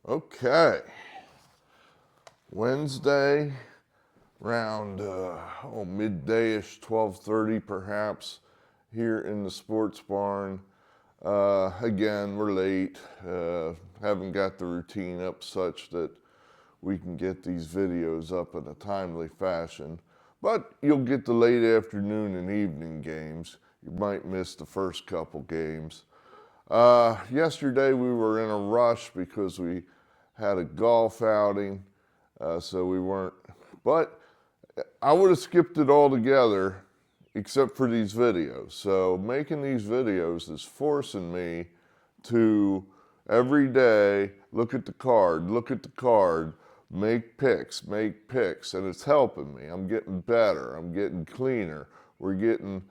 Okay, Wednesday, around midday-ish, 12:30 perhaps, here in the sports barn. Again, we're late. Haven't got the routine up such that we can get these videos up in a timely fashion. But you'll get the late afternoon and evening games. You might miss the first couple games. Yesterday we were in a rush because we had a golf outing, so we weren't. But I would have skipped it all together except for these videos. So making these videos is forcing me to every day look at the card, make picks, and it's helping me. I'm getting better. I'm getting cleaner. We're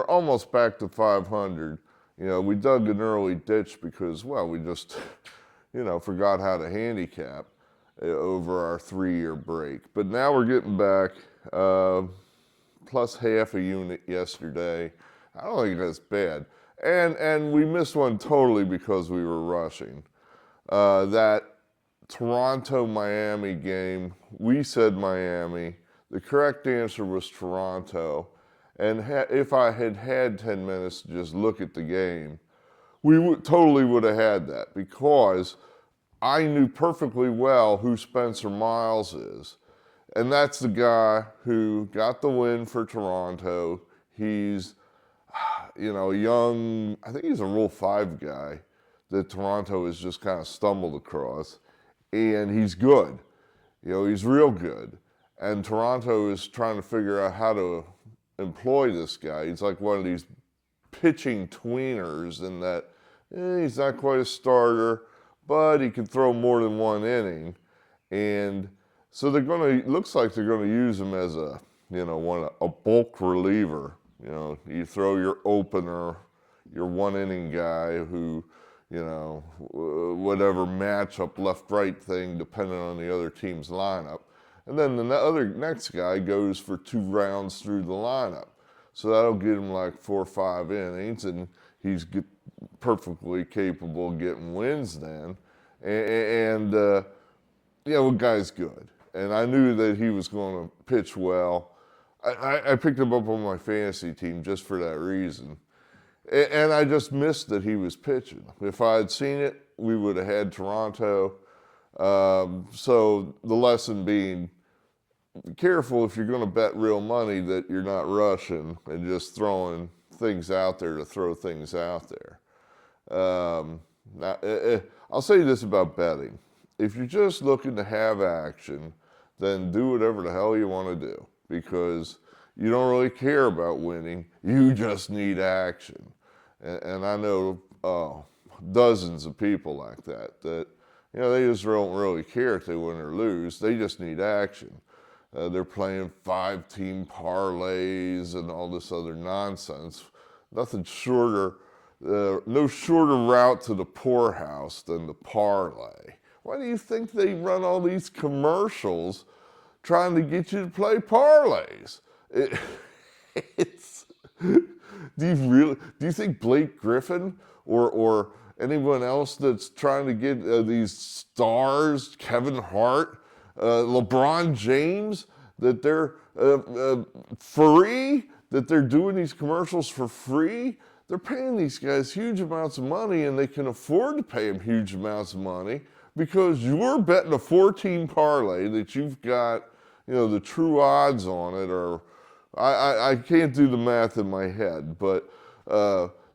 almost back to 500. You know, we dug an early ditch because, well, we just, forgot how to handicap over our 3-year break. But now we're getting back, plus half a unit yesterday. I don't think that's bad. And we missed one totally because we were rushing. That Toronto-Miami game, we said Miami. The correct answer was Toronto. And if I had had 10 minutes to just look at the game, we totally would have had that because I knew perfectly well who Spencer Miles is. And that's the guy who got the win for Toronto. He's, young, I think he's a Rule 5 guy that Toronto has just kind of stumbled across. And he's good. He's real good. And Toronto is trying to figure out how to employ this guy. He's like one of these pitching tweeners in that he's not quite a starter, but he can throw more than one inning. And so looks like they're going to use him as a bulk reliever. You throw your opener, your one-inning guy who, whatever matchup, left-right thing, depending on the other team's lineup. And then the next guy goes for 2 rounds through the lineup. So that'll get him like 4 or 5 innings, and he's perfectly capable of getting wins then. The guy's good. And I knew that he was going to pitch well. I picked him up on my fantasy team just for that reason. And I just missed that he was pitching. If I had seen it, we would have had Toronto. So the lesson being, be careful if you're going to bet real money that you're not rushing and just throwing things out there to throw things out there. I'll say this about betting. If you're just looking to have action, then do whatever the hell you want to do because you don't really care about winning. You just need action. And I know dozens of people like that they just don't really care if they win or lose. They just need action. They're playing 5-team parlays and all this other nonsense. Nothing shorter, no shorter route to the poorhouse than the parlay. Why do you think they run all these commercials trying to get you to play parlays? Do you think Blake Griffin or anyone else that's trying to get these stars, Kevin Hart, LeBron James, that they're free, that they're doing these commercials for free? They're paying these guys huge amounts of money, and they can afford to pay them huge amounts of money because you're betting a 4-team parlay that you've got, the true odds on it, or I can't do the math in my head, but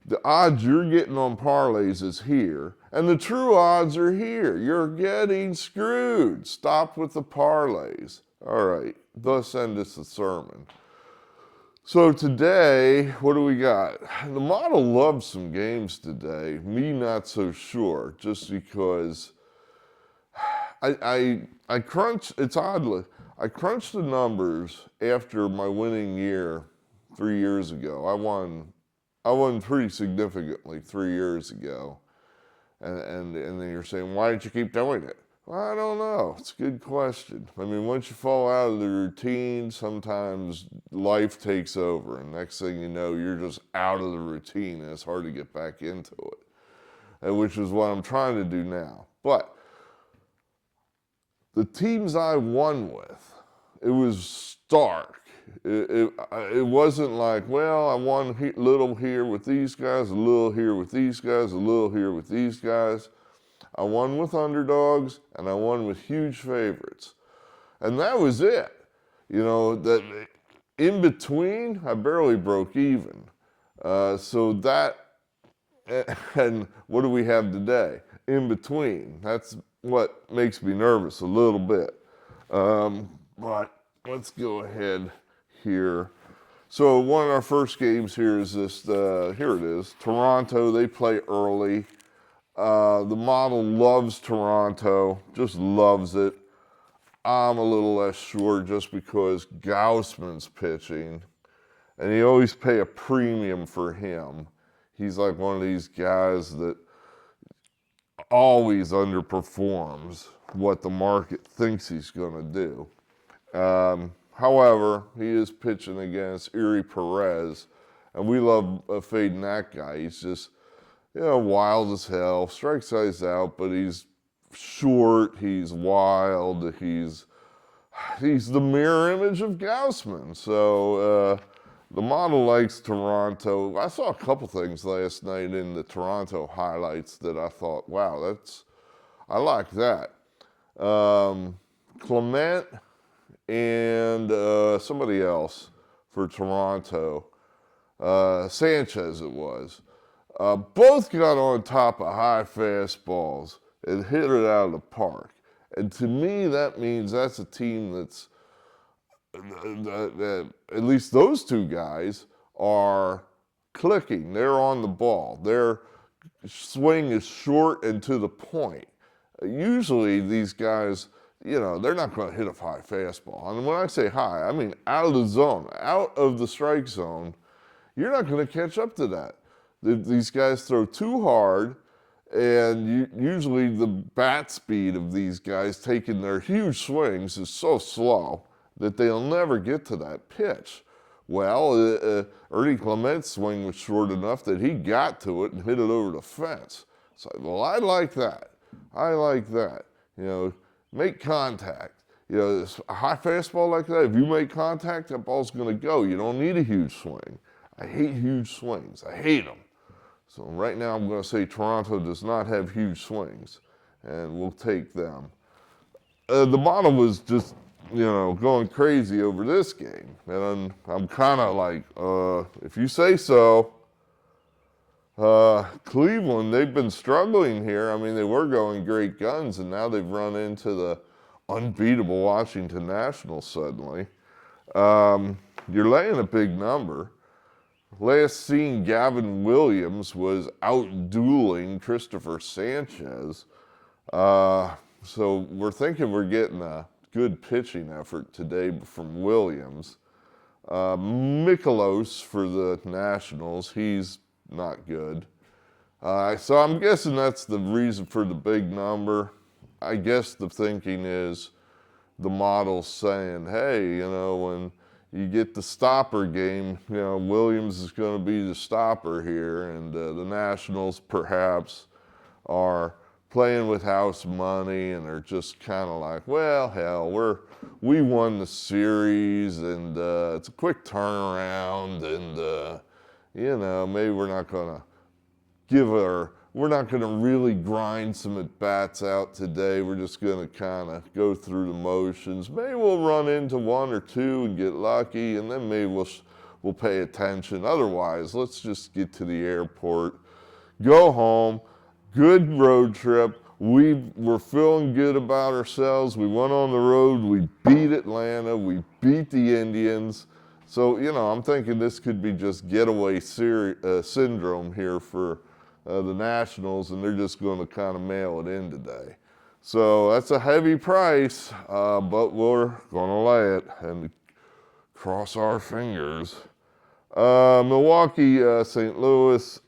the odds you're getting on parlays is here, and the true odds are here. You're getting screwed. Stop with the parlays. All right, thus endeth the sermon. So today, what do we got? The model loves some games today. Me, not so sure, just because I crunched, it's oddly, I crunched the numbers after my winning year 3 years ago. I won pretty significantly 3 years ago. And then you're saying, why didn't you keep doing it? Well, I don't know. It's a good question. I mean, once you fall out of the routine, sometimes life takes over. And next thing you know, you're just out of the routine and it's hard to get back into it, which is what I'm trying to do now. But the teams I won with, it was stark. It wasn't like, well, I won little here with these guys, a little here with these guys, a little here with these guys. I won with underdogs, and I won with huge favorites. And that was it. You know, that in between, I barely broke even. So that, and what do we have today? In between. That's what makes me nervous a little bit. But let's go ahead here. So one of our first games here is this, here it is, Toronto. They play early. The model loves Toronto, just loves it. I'm a little less sure just because Gausman's pitching, and you always pay a premium for him. He's like one of these guys that always underperforms what the market thinks he's going to do. However, he is pitching against Erie Perez, and we love fading that guy. He's just, you know, wild as hell, strike size out, but he's short, he's wild, he's the mirror image of Gausman. So the model likes Toronto. I saw a couple things last night in the Toronto highlights that I thought, wow, I like that. Clement and somebody else for Toronto, Sanchez it was. Both got on top of high fastballs and hit it out of the park. And to me, that means that's a team that's, at least those two guys are clicking. They're on the ball. Their swing is short and to the point. Usually these guys, you know, they're not going to hit a high fastball. And when I say high, I mean out of the zone, out of the strike zone. You're not going to catch up to that. These guys throw too hard, and usually the bat speed of these guys taking their huge swings is so slow that they'll never get to that pitch. Well, Ernie Clement's swing was short enough that he got to it and hit it over the fence. So, well, I like that. I like that. You know, make contact. You know, a high fastball like that, if you make contact, that ball's going to go. You don't need a huge swing. I hate huge swings. I hate them. So right now I'm going to say Toronto does not have huge swings, and we'll take them. The model was just, you know, going crazy over this game, and I'm kind of like, if you say so. Cleveland, they've been struggling here. I mean, they were going great guns, and now they've run into the unbeatable Washington Nationals suddenly. You're laying a big number. Last seen, Gavin Williams was out-dueling Christopher Sanchez. So we're thinking we're getting a good pitching effort today from Williams. Mikolas for the Nationals, he's not good. So I'm guessing that's the reason for the big number. I guess the thinking is the model's saying, hey, you know, when you get the stopper game, you know, Williams is going to be the stopper here, and the Nationals perhaps are playing with house money, and they're just kind of like, well, hell, we won the series, and it's a quick turnaround, and you know, maybe we're not going to really grind some at-bats out today. We're just going to kind of go through the motions. Maybe we'll run into one or two and get lucky, and then maybe we'll pay attention. Otherwise, let's just get to the airport, go home, good road trip. We're feeling good about ourselves. We went on the road. We beat Atlanta. We beat the Indians. So, you know, I'm thinking this could be just getaway syndrome here for the Nationals, and they're just going to kind of mail it in today. So that's a heavy price, but we're going to lay it and cross our fingers. Milwaukee, St. Louis,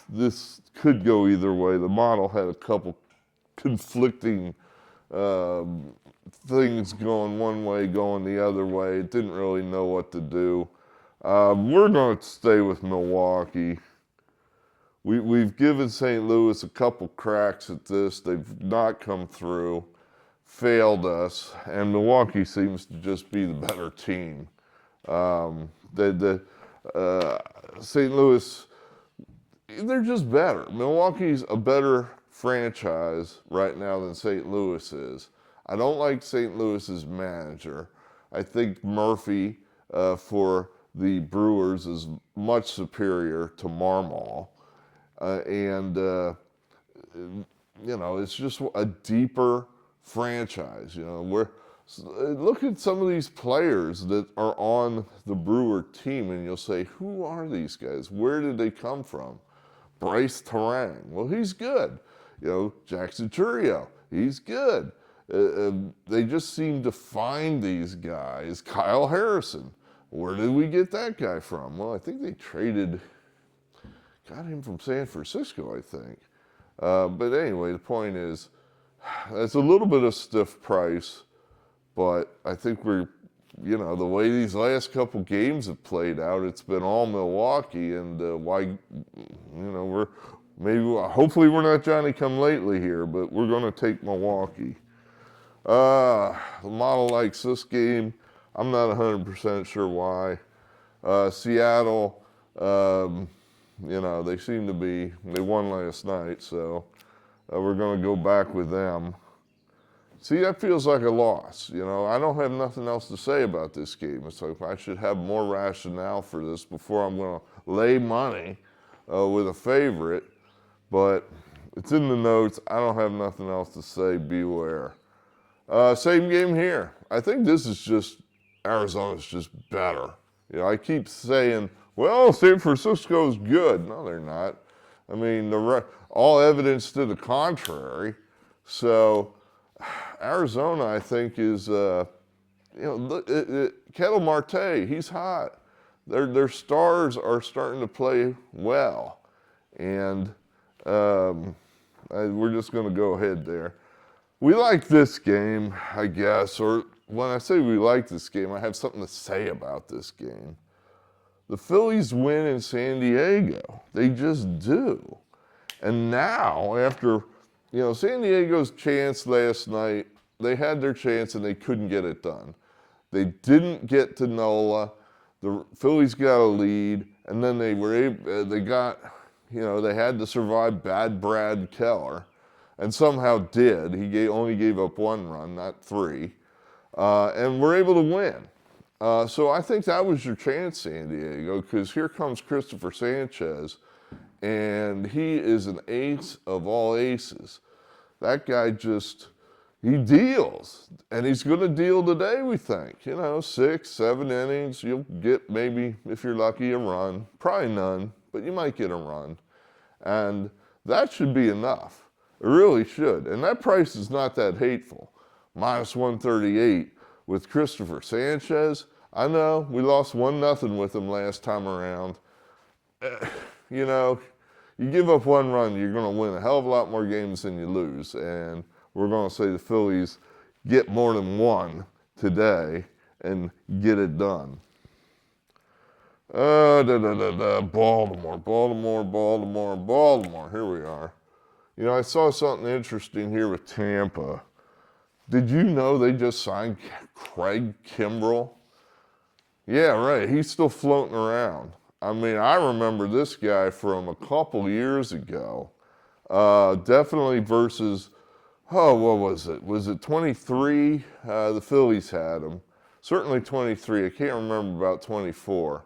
this could go either way. The model had a couple conflicting things going one way, going the other way. It didn't really know what to do. We're going to stay with Milwaukee. We've given St. Louis a couple cracks at this. They've not come through. failed us, and Milwaukee seems to just be the better team. St. Louis, they're just better. Milwaukee's a better franchise right now than St. Louis is. I don't like St. Louis's manager. I think Murphy for the Brewers is much superior to Marmol. It's just a deeper franchise. Look at some of these players that are on the Brewer team, and you'll say, who are these guys? Where did they come from? Bryce Terang, well, he's good. Jackson Churio, he's good. They just seem to find these guys. Kyle Harrison, where did we get that guy from? Well, I think they got him from San Francisco, I think. But anyway, the point is, it's a little bit of stiff price, but I think the way these last couple games have played out, it's been all Milwaukee, and hopefully we're not Johnny come lately here, but we're going to take Milwaukee. The model likes this game. I'm not 100% sure why. Seattle, they won last night, so we're going to go back with them. See, that feels like a loss. I don't have nothing else to say about this game. It's like I should have more rationale for this before I'm going to lay money with a favorite. But it's in the notes. I don't have nothing else to say. Beware. Same game here. I think this is just, Arizona's just better. I keep saying, well, San Francisco's good. No, they're not. I mean, all evidence to the contrary. So Arizona, I think, is, Ketel Marte, he's hot. Their stars are starting to play well. And we're just going to go ahead there. We like this game, I guess, or when I say we like this game, I have something to say about this game. The Phillies win in San Diego. They just do. And now, after, San Diego's chance last night, they had their chance and they couldn't get it done. They didn't get to Nola. The Phillies got a lead, and then they had to survive bad Brad Keller, and somehow did. He only gave up 1 run, not 3, and were able to win. So I think that was your chance, San Diego, because here comes Christopher Sanchez, and he is an ace of all aces. That guy he deals, and he's going to deal today, we think. 6, 7 innings, you'll get maybe, if you're lucky, a run. Probably none, but you might get a run. And that should be enough. It really should. And that price is not that hateful. -138 with Christopher Sanchez. I know we lost 1-0 with him last time around. You give up 1 run, you're going to win a hell of a lot more games than you lose. And we're going to say the Phillies get more than 1 today and get it done. Baltimore. Here we are. I saw something interesting here with Tampa. Did you know they just signed Craig Kimbrell? Yeah, right. He's still floating around. I mean, I remember this guy from a couple years ago. Definitely versus, what was it? Was it 23? The Phillies had him. Certainly 23. I can't remember about 24.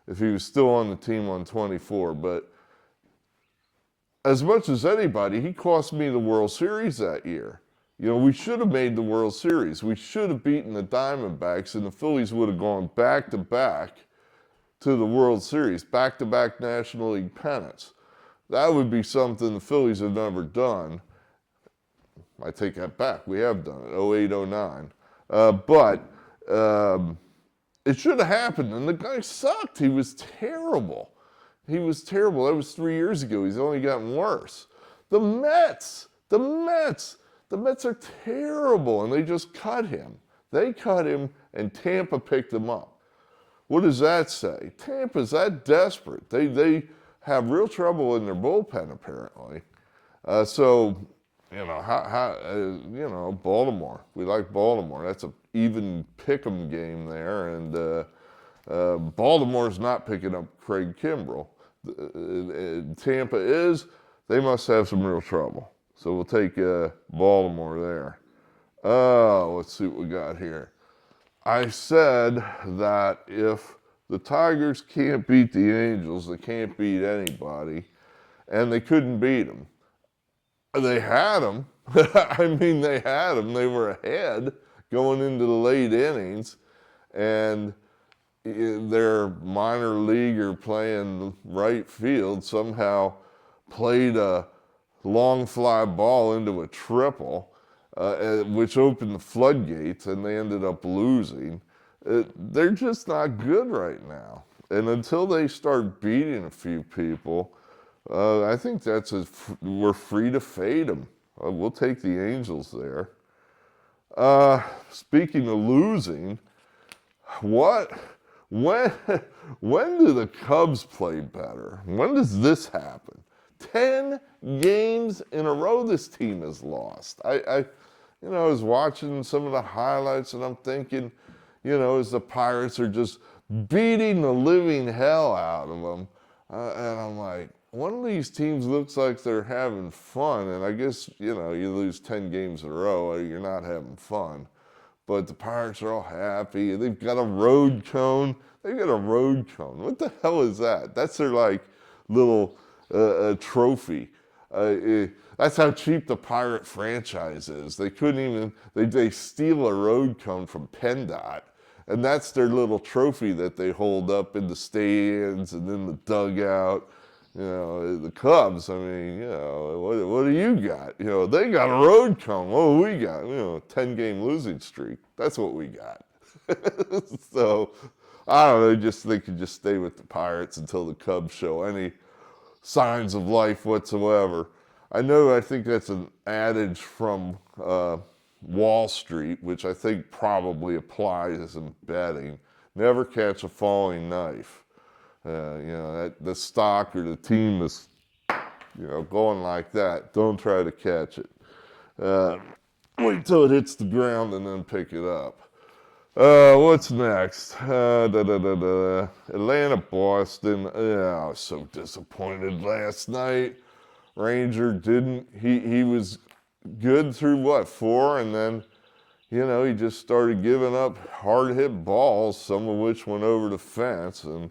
If he was still on the team on 24. But as much as anybody, he cost me the World Series that year. We should have made the World Series. We should have beaten the Diamondbacks, and the Phillies would have gone back-to-back to the World Series, back-to-back National League pennants. That would be something the Phillies have never done. I take that back. We have done it, 08, 09. But it should have happened, and the guy sucked. He was terrible. That was 3 years ago. He's only gotten worse. The Mets are terrible, and they just cut him. They cut him, and Tampa picked him up. What does that say? Tampa's that desperate. They have real trouble in their bullpen, apparently. So Baltimore. We like Baltimore. That's a even pick'em game there, and Baltimore's not picking up Craig Kimbrell. Tampa is. They must have some real trouble. So we'll take Baltimore there. Let's see what we got here. I said that if the Tigers can't beat the Angels, they can't beat anybody, and they couldn't beat them. They had them. I mean, they had them. They were ahead going into the late innings, and their minor leaguer playing right field somehow played a long fly ball into a triple, which opened the floodgates, and they ended up losing. They're just not good right now. And until they start beating a few people, I think we're free to fade them. We'll take the Angels there. Speaking of losing, when do the Cubs play better? When does this happen? 10 games in a row this team has lost. I was watching some of the highlights, and I'm thinking, as the Pirates are just beating the living hell out of them, and I'm like, one of these teams looks like they're having fun, and I guess, you lose 10 games in a row, you're not having fun. But the Pirates are all happy. They've got a road cone. What the hell is that? That's their, little trophy. That's how cheap the Pirate franchise is. They couldn't even, they steal a road cone from PennDOT, and that's their little trophy that they hold up in the stands and in the dugout. The Cubs, I mean, what do you got? They got a road cone. What do we got? 10-game losing streak. That's what we got. So, I don't know, they could just stay with the Pirates until the Cubs show any signs of life whatsoever. I think that's an adage from Wall Street, which I think probably applies in betting. Never catch a falling knife. The stock or the team is, going like that. Don't try to catch it. Wait till it hits the ground and then pick it up. What's next? Atlanta, Boston. I was so disappointed last night. Ranger didn't. He was good through 4, and then, he just started giving up hard hit balls, some of which went over the fence, and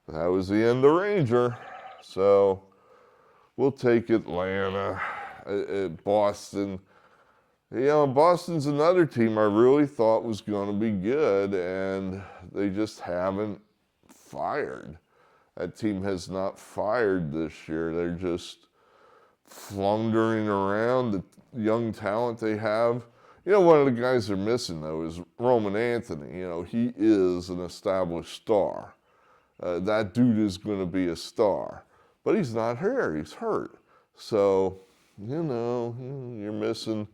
that was the end of Ranger. So we'll take Atlanta. Boston. Boston's another team I really thought was going to be good, and they just haven't fired. That team has not fired this year. They're just floundering around the young talent they have. One of the guys they're missing, though, is Roman Anthony. He is an established star. That dude is going to be a star. But he's not here. He's hurt. So, you're missing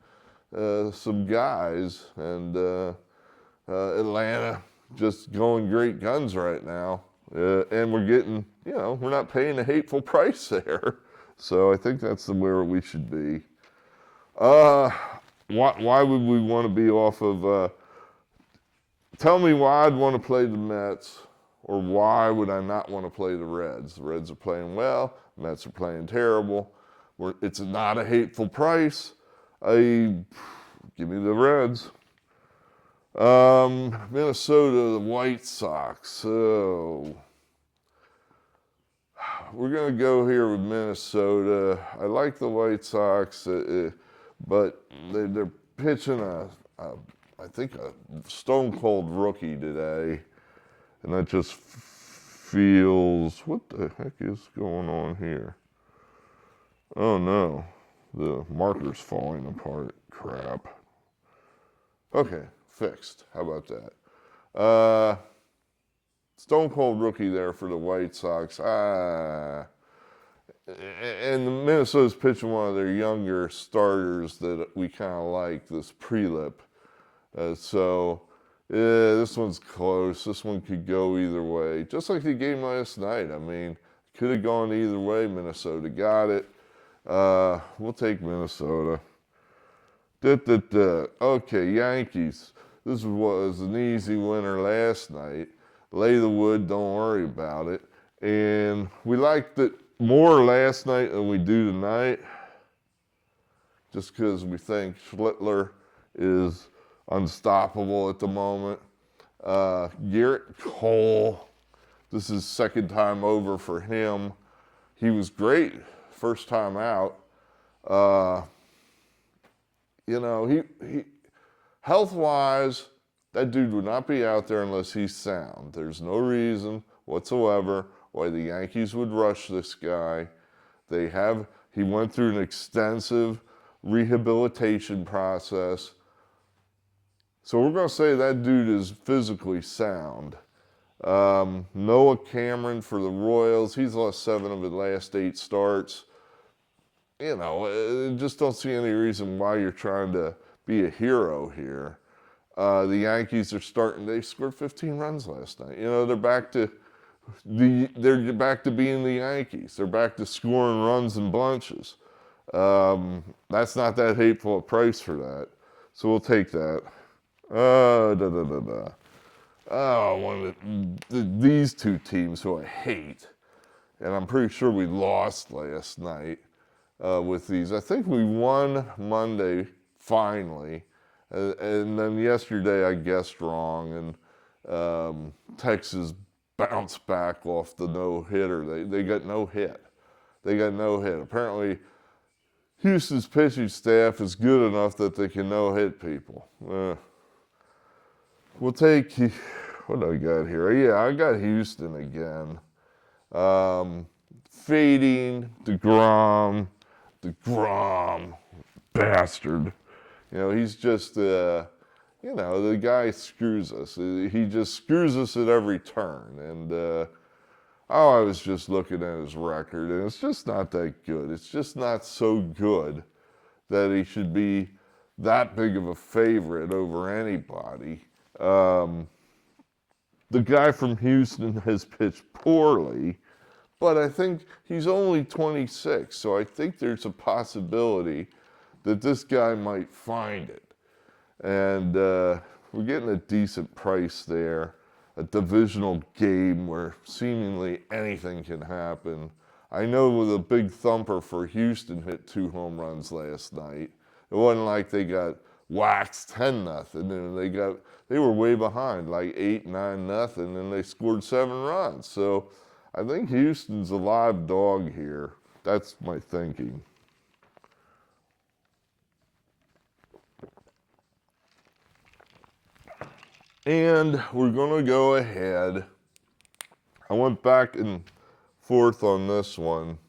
some guys. And Atlanta just going great guns right now. And we're getting, we're not paying a hateful price there. So I think that's where we should be. Why would we want to be off of... tell me why I'd want to play the Mets, or why would I not want to play the Reds? The Reds are playing well. The Mets are playing terrible. It's not a hateful price. Give me the Reds. Minnesota, the White Sox. So we're going to go here with Minnesota. I like the White Sox, but they're pitching I think a stone-cold rookie today. And that just feels, what the heck is going on here? Oh no, the marker's falling apart. Crap. Okay, fixed. How about that? Stone cold rookie there for the White Sox. And Minnesota's pitching one of their younger starters that we kind of like, this Prelip. So this one's close. This one could go either way. Just like the game last night. I mean, could have gone either way. Minnesota got it. We'll take Minnesota. Okay, Yankees. This was an easy winner last night. Lay the wood, don't worry about it. And we liked it more last night than we do tonight, just because we think Schlittler is unstoppable at the moment. Garrett Cole, this is second time over for him. He was great first time out. You know, he health-wise, that dude would not be out there unless he's sound. There's no reason whatsoever why the Yankees would rush this guy. He went through an extensive rehabilitation process. So we're going to say that dude is physically sound. Noah Cameron for the Royals, he's lost 7 of his last 8 starts. You know, just don't see any reason why you're trying to be a hero here. The Yankees they scored 15 runs last night. You know, they're back to being the Yankees. They're back to scoring runs in bunches. That's not that hateful a price for that. So we'll take that. These two teams who I hate, and I'm pretty sure we lost last night with these. I think we won Monday finally, and then yesterday I guessed wrong, and Texas bounced back off the no-hitter. They got no hit. They got no hit. Apparently, Houston's pitching staff is good enough that they can no-hit people. We'll take, what do I got here? Yeah, I got Houston again. Fading DeGrom, bastard. You know, he's just, you know, the guy screws us. He just screws us at every turn. And, I was just looking at his record, and it's just not that good. It's just not so good that he should be that big of a favorite over anybody. The guy from Houston has pitched poorly, but I think he's only 26, so I think there's a possibility that this guy might find it. And we're getting a decent price there, a divisional game where seemingly anything can happen. I know with a big thumper for Houston hit 2 home runs last night. It wasn't like they got waxed 10-0, and they were way behind, like 8-9-0, and they scored 7 runs. So I think Houston's a live dog here. That's my thinking. And we're going to go ahead. I went back and forth on this one.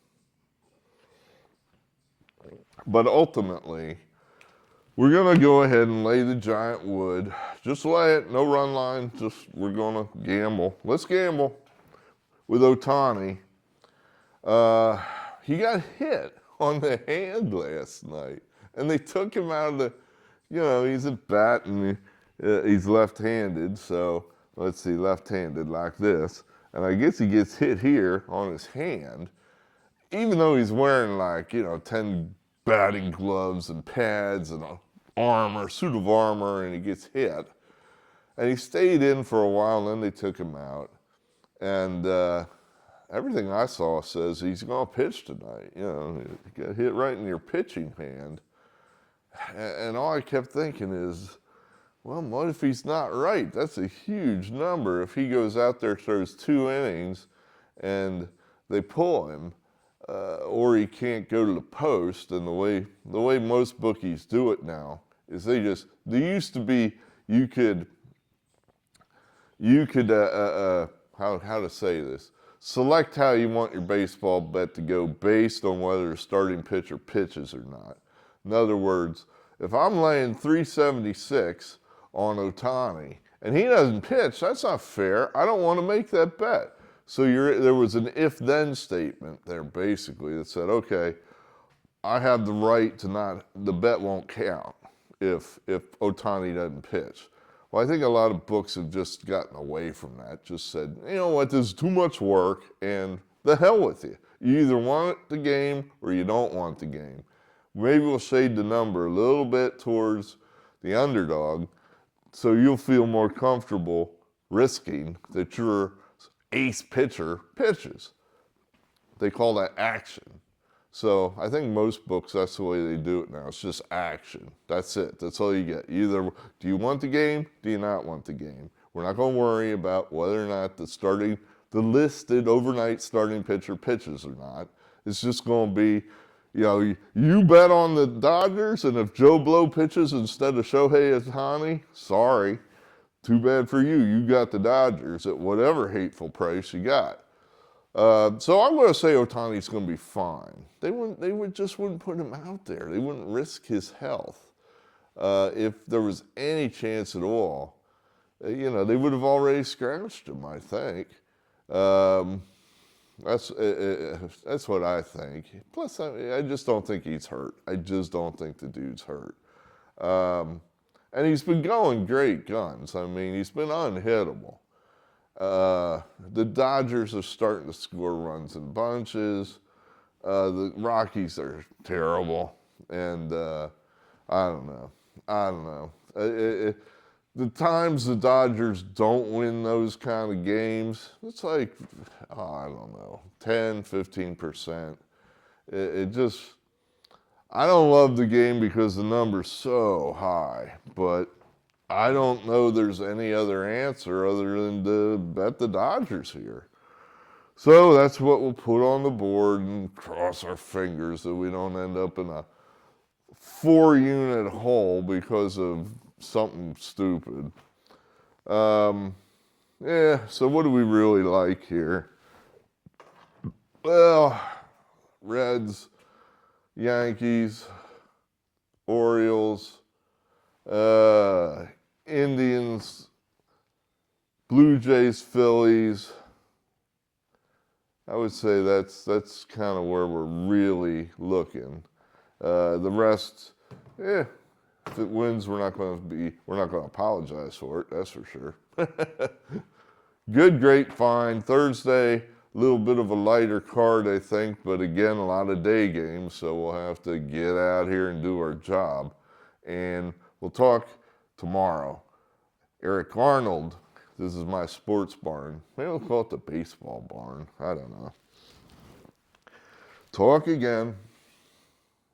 But ultimately, we're going to go ahead and lay the giant wood. Just lay it, no run line. We're going to gamble. Let's gamble with Ohtani. He got hit on the hand last night. And they took him out of the, you know, he's a bat and he's left-handed. So, let's see, left-handed like this. And I guess he gets hit here on his hand. Even though he's wearing like, you know, 10 batting gloves and pads and a suit of armor, and he gets hit. And he stayed in for a while, and then they took him out. And everything I saw says he's going to pitch tonight. You know, you got hit right in your pitching hand. And all I kept thinking is, well, what if he's not right? That's a huge number. If he goes out there, throws 2 innings, and they pull him, or he can't go to the post, and the way most bookies do it now is they used to be, you could how to say this, select how you want your baseball bet to go based on whether the starting pitcher pitches or not. In other words, if I'm laying 376 on Ohtani and he doesn't pitch, that's not fair. I don't want to make that bet. So there was an if-then statement there basically that said, okay, I have the right to the bet won't count if Ohtani doesn't pitch. Well, I think a lot of books have just gotten away from that, just said, you know what, this is too much work and the hell with you. You either want the game or you don't want the game. maybe we'll shade the number a little bit towards the underdog, so you'll feel more comfortable risking that your ace pitcher pitches. They call that action. So I think most books, that's the way they do it now. It's just action. That's it. That's all you get. Either do you want the game, do you not want the game? We're not going to worry about whether or not the listed overnight starting pitcher pitches or not. It's just going to be, you bet on the Dodgers, and if Joe Blow pitches instead of Shohei Ohtani, sorry. Too bad for you. You got the Dodgers at whatever hateful price you got. So I'm going to say Ohtani's going to be fine. They just wouldn't put him out there. They wouldn't risk his health. If there was any chance at all, they would have already scratched him, I think. That's what I think. Plus, I just don't think he's hurt. I just don't think the dude's hurt. And he's been going great guns. I mean, he's been unhittable. The Dodgers are starting to score runs in bunches. The Rockies are terrible. And I don't know. The times the Dodgers don't win those kind of games, it's like, I don't know, 10, 15%. I don't love the game because the number's so high, but I don't know there's any other answer other than to bet the Dodgers here. So that's what we'll put on the board and cross our fingers that we don't end up in a 4-unit hole because of something stupid. So what do we really like here? Well, Reds, Yankees, Orioles, Indians, Blue Jays, Phillies. I would say that's kind of where we're really looking. The rest, if it wins, we're not going to apologize for it. That's for sure. Good, great, fine. Thursday, a little bit of a lighter card, I think, but again, a lot of day games, so we'll have to get out here and do our job. And we'll talk tomorrow. Eric Arnold, this is my sports barn. Maybe we'll call it the baseball barn. I don't know. Talk again.